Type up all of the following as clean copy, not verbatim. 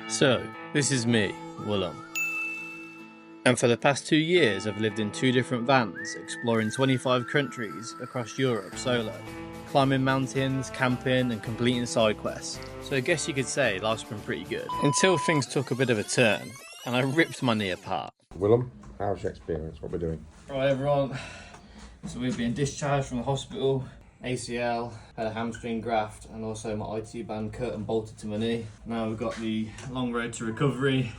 So, this is me, Willem. And for the past 2 years I've lived in 2 different vans, exploring 25 countries across Europe solo, climbing mountains, camping and completing side quests. So I guess you could say life's been pretty good. Until things took a bit of a turn and I ripped my knee apart. Willem, how's your experience? What we're doing? Right everyone, so we've been discharged from the hospital. ACL, had a hamstring graft and also my IT band cut and bolted to my knee. Now we've got the long road to recovery.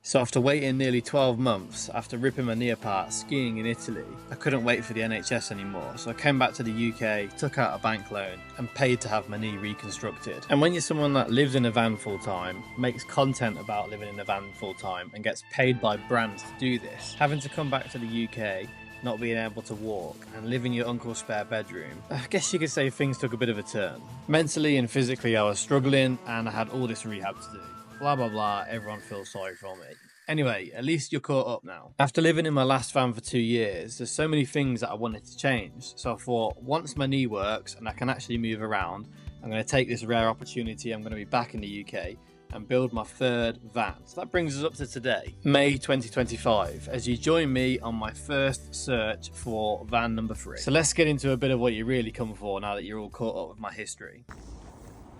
So after waiting nearly 12 months, after ripping my knee apart skiing in Italy, I couldn't wait for the NHS anymore. So I came back to the UK, took out a bank loan and paid to have my knee reconstructed. And when you're someone that lives in a van full time, makes content about living in a van full time and gets paid by brands to do this, having to come back to the UK, not being able to walk and live in your uncle's spare bedroom, I guess you could say things took a bit of a turn. Mentally and physically I was struggling and I had all this rehab to do. Blah blah blah, everyone feels sorry for me. Anyway, at least you're caught up now. After living in my last van for 2 years, there's so many things that I wanted to change. So I thought, once my knee works and I can actually move around, I'm going to take this rare opportunity, I'm going to be back in the UK and build my 3rd van. So that brings us up to today, May 2025, as you join me on my first search for van number 3. So let's get into a bit of what you really come for now that you're all caught up with my history.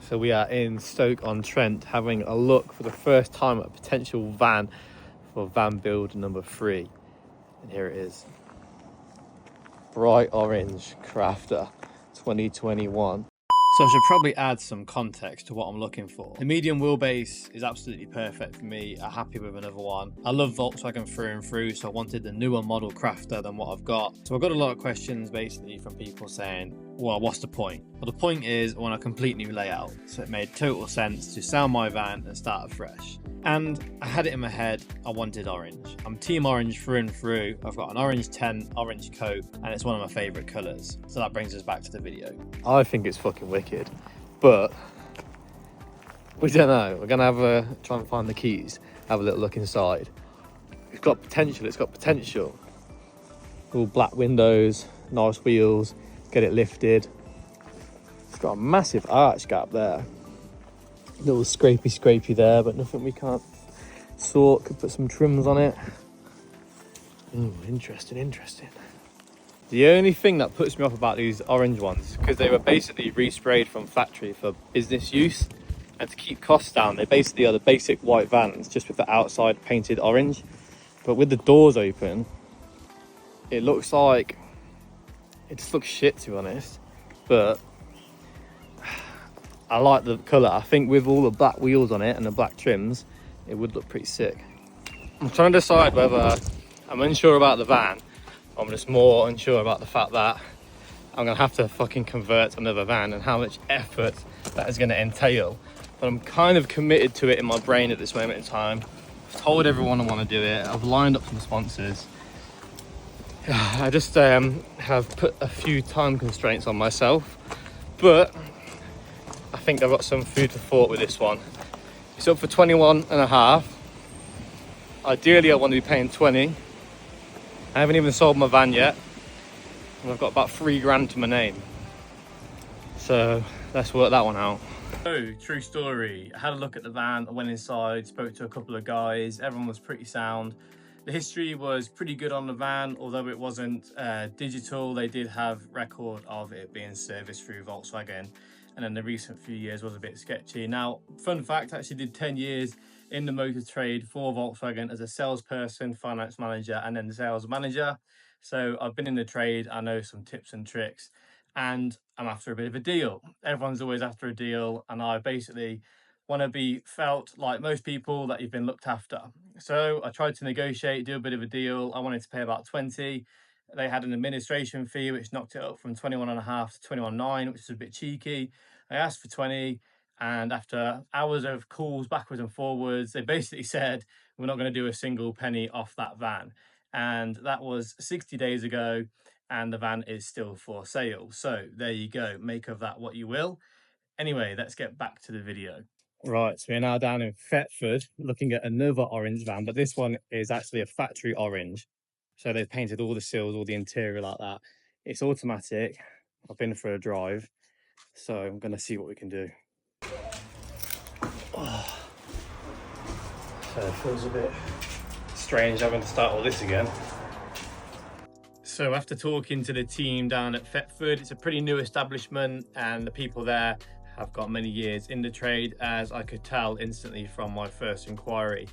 So we are in Stoke-on-Trent having a look for the first time at a potential van for van build number 3. And here it is. Bright orange Crafter 2021. So I should probably add some context to what I'm looking for. The medium wheelbase is absolutely perfect for me. I'm happy with another one. I love Volkswagen through and through, so I wanted the newer model Crafter than what I've got. So I've got a lot of questions basically from people saying, well, what's the point? Well, the point is I want a complete new layout. So it made total sense to sell my van and start afresh. And I had it in my head, I wanted orange. I'm team orange through and through. I've got an orange tent, orange coat, and it's one of my favourite colours. So that brings us back to the video. I think it's fucking wicked, but we don't know. We're gonna try and find the keys, have a little look inside. It's got potential. All black windows, nice wheels, get it lifted. It's got a massive arch gap there. Little scrapey there, but nothing we can't sort. Could put some trims on it. Interesting. The only thing that puts me off about these orange ones, because they were basically resprayed from factory for business use and to keep costs down, they basically are the basic white vans just with the outside painted orange, but with the doors open it looks like, it just looks shit to be honest, but I like the colour. I think with all the black wheels on it and the black trims, it would look pretty sick. I'm trying to decide whether I'm unsure about the van, or I'm just more unsure about the fact that I'm going to have to fucking convert to another van and how much effort that is going to entail. But I'm kind of committed to it in my brain at this moment in time. I've told everyone I want to do it. I've lined up some sponsors. I just have put a few time constraints on myself, but I think I've got some food for thought with this one. It's up for 21 and a half. Ideally I want to be paying 20. I haven't even sold my van yet and I've got about 3 grand to my name, so let's work that one out. So, true story, I had a look at the van, I went inside, spoke to a couple of guys, everyone was pretty sound. The history was pretty good on the van, although it wasn't digital. They did have record of it being serviced through Volkswagen, and then the recent few years was a bit sketchy. Now, fun fact, I actually did 10 years in the motor trade for Volkswagen as a salesperson, finance manager, and then the sales manager. So I've been in the trade, I know some tips and tricks, and I'm after a bit of a deal. Everyone's always after a deal, and I basically want to be felt like most people that you've been looked after. So I tried to negotiate, do a bit of a deal. I wanted to pay about 20. They had an administration fee which knocked it up from 21.5 to 21.9, which is a bit cheeky. I asked for 20, and after hours of calls backwards and forwards, they basically said we're not going to do a single penny off that van. And that was 60 days ago, and the van is still for sale. So there you go, make of that what you will. Anyway, let's get back to the video. Right, so we're now down in Thetford looking at another orange van, but this one is actually a factory orange. So they've painted all the sills, all the interior like that. It's automatic. I've been for a drive, so I'm going to see what we can do. Oh. So it feels a bit strange having to start all this again. So after talking to the team down at Thetford, it's a pretty new establishment and the people there have got many years in the trade, as I could tell instantly from my first inquiry.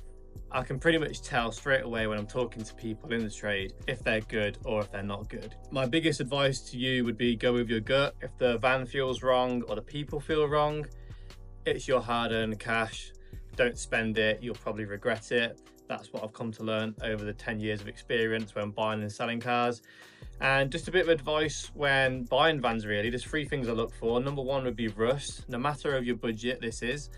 I can pretty much tell straight away when I'm talking to people in the trade if they're good or if they're not good. My biggest advice to you would be go with your gut. If the van feels wrong or the people feel wrong, it's your hard-earned cash. Don't spend it, you'll probably regret it. That's what I've come to learn over the 10 years of experience when buying and selling cars. And just a bit of advice when buying vans really, there's 3 things I look for. Number 1 would be rust, no matter of your budget this is.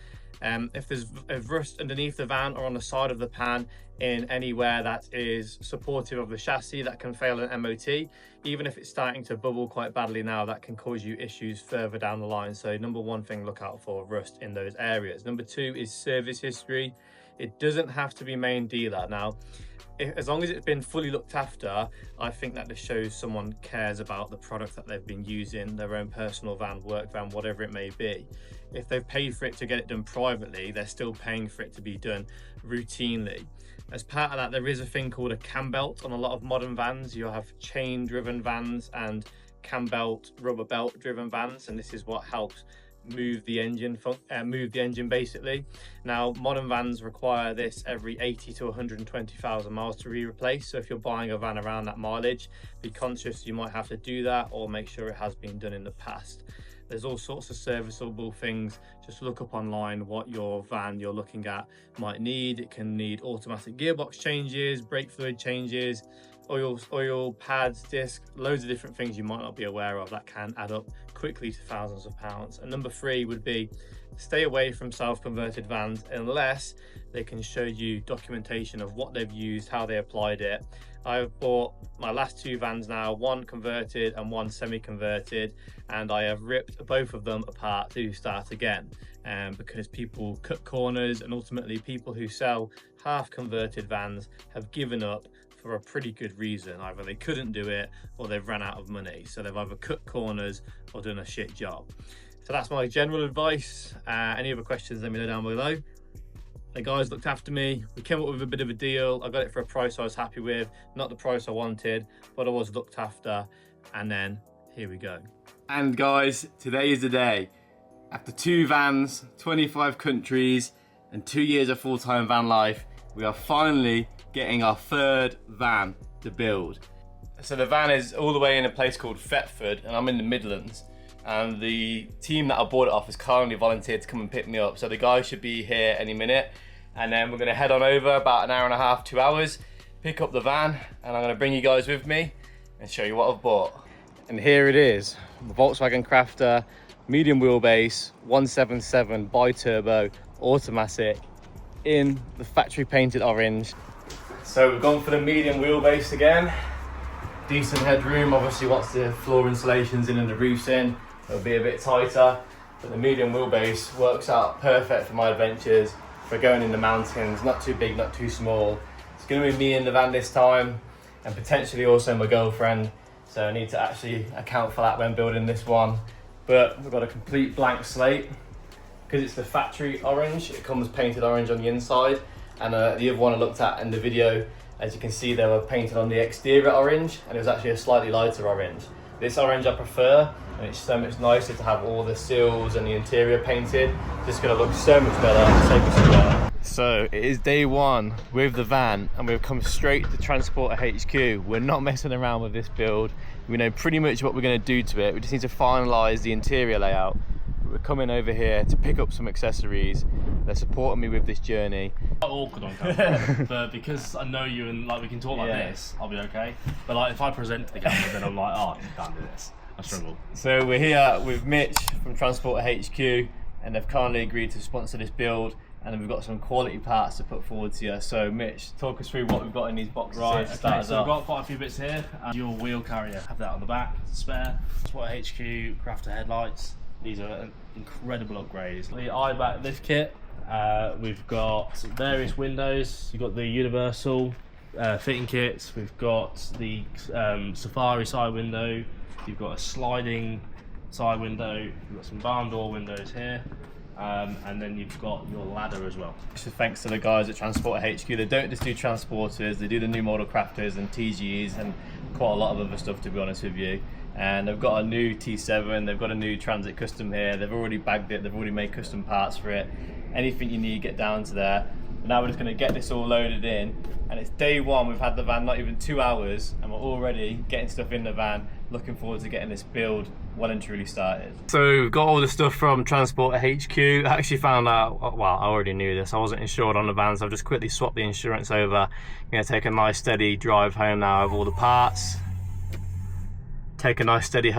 If there's rust underneath the van or on the side of the pan in anywhere that is supportive of the chassis, that can fail an MOT. Even if it's starting to bubble quite badly now, that can cause you issues further down the line. So number 1 thing, look out for rust in those areas. Number 2 is service history. It doesn't have to be main dealer. Now, as long as it's been fully looked after, I think that this shows someone cares about the product that they've been using, their own personal van, work van, whatever it may be. If they've paid for it to get it done privately, they're still paying for it to be done routinely. As part of that, there is a thing called a cam belt on a lot of modern vans. You'll have chain driven vans and cam belt, rubber belt driven vans, and this is what helps move the engine basically. Now, modern vans require this every 80 to 120,000 miles to be replaced. So if you're buying a van around that mileage, be conscious you might have to do that, or make sure it has been done in the past. There's all sorts of serviceable things. Just look up online what your van you're looking at might need. It can need automatic gearbox changes, brake fluid changes, oil pads, discs, loads of different things you might not be aware of that can add up quickly to thousands of pounds. And number 3 would be stay away from self-converted vans unless they can show you documentation of what they've used, how they applied it. I've bought my last 2 vans now, 1 converted and 1 semi-converted, and I have ripped both of them apart to start again, because people cut corners, and ultimately people who sell half converted vans have given up for a pretty good reason. Either they couldn't do it or they've ran out of money. So they've either cut corners or done a shit job. So that's my general advice. Any other questions, let me know down below. The guys looked after me. We came up with a bit of a deal. I got it for a price I was happy with, not the price I wanted, but I was looked after. And then here we go. And guys, today is the day. After 2 vans, 25 countries, and 2 years of full-time van life, we are finally getting our 3rd van to build. So the van is all the way in a place called Thetford, and I'm in the Midlands. And the team that I bought it off has kindly volunteered to come and pick me up. So the guys should be here any minute. And then we're gonna head on over about an hour and a half, 2 hours, pick up the van, and I'm gonna bring you guys with me and show you what I've bought. And here it is, the Volkswagen Crafter, medium wheelbase, 177 bi-turbo, automatic, in the factory painted orange. So we've gone for the medium wheelbase again. Decent headroom. Obviously once the floor insulation's in and the roof's in, it'll be a bit tighter, but the medium wheelbase works out perfect for my adventures, for going in the mountains. Not too big, not too small. It's gonna be me in the van this time, and potentially also my girlfriend, so I need to actually account for that when building this one. But we've got a complete blank slate. Because it's the factory orange, it comes painted orange on the inside, and the other one I looked at in the video, as you can see, they were painted on the exterior orange, and it was actually a slightly lighter orange. This orange I prefer, and it's so much nicer to have all the sills and the interior painted. It's just going to look so much better, so much better. So it is day 1 with the van, and we've come straight to Transporter HQ. We're not messing around with this build. We know pretty much what we're going to do to it. We just need to finalise the interior layout. We're coming over here to pick up some accessories. They're supporting me with this journey. Awkward on camera, but because I know you and like we can talk like this, I'll be okay. But like if I present to the camera, then I'm like, oh, you can't do this. I struggle. So we're here with Mitch from Transporter HQ, and they've kindly agreed to sponsor this build. And then we've got some quality parts to put forward to you. So Mitch, talk us through what we've got in these boxes. Right, okay, so we've got quite a few bits here. Your wheel carrier, have that on the back, spare. Transporter HQ Crafter headlights. These are incredible upgrades. The iBack lift kit, we've got various windows. You've got the universal fitting kits. We've got the Safari side window. You've got a sliding side window. We've got some barn door windows here. and then you've got your ladder as well. So thanks to the guys at Transporter HQ. They don't just do transporters, they do the new model crafters and TGEs and quite a lot of other stuff, to be honest with you. And they've got a new T7, they've got a new Transit Custom here, they've already bagged it, they've already made custom parts for it. Anything you need, get down to there. And now we're just going to get this all loaded in, and it's day one. We've had the van not even 2 hours and we're already getting stuff in the van. Looking forward to getting this build well and truly started. So we've got all the stuff from Transporter HQ. I actually found out, well, I already knew this, I wasn't insured on the van, so I've just quickly swapped the insurance over. I'm going to take a nice steady drive home now of all the parts. Take a nice steady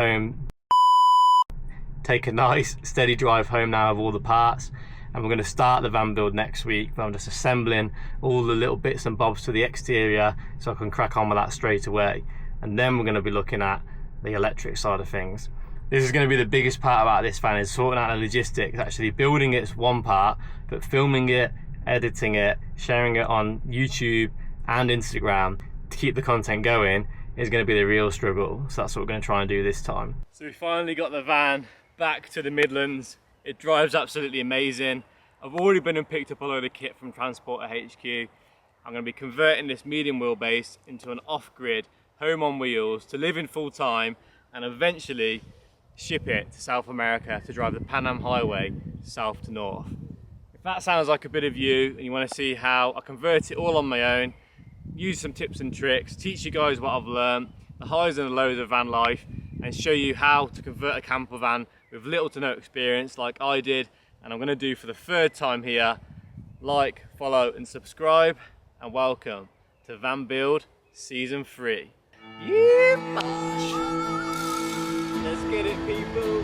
drive home now of all the parts, and we're going to start the van build next week. But I'm just assembling all the little bits and bobs to the exterior so I can crack on with that straight away. And then we're going to be looking at the electric side of things. This is going to be the biggest part about this van, is sorting out the logistics. Actually building it's one part, but filming it, editing it, sharing it on YouTube and Instagram to keep the content going is going to be the real struggle. So that's what we're going to try and do this time. So we finally got the van back to the Midlands. It drives absolutely amazing. I've already been and picked up a load of kit from Transporter HQ. I'm going to be converting this medium wheelbase into an off-grid home on wheels to live in full time, and eventually ship it to South America to drive the Pan Am Highway south to north. If that sounds like a bit of you and you want to see how I convert it all on my own, use some tips and tricks, teach you guys what I've learned, the highs and the lows of van life, and show you how to convert a camper van with little to no experience like I did, and I'm going to do for the third time here. Like, follow and subscribe, and welcome to Van Build Season 3. Yeah, bosh. Let's get it, people.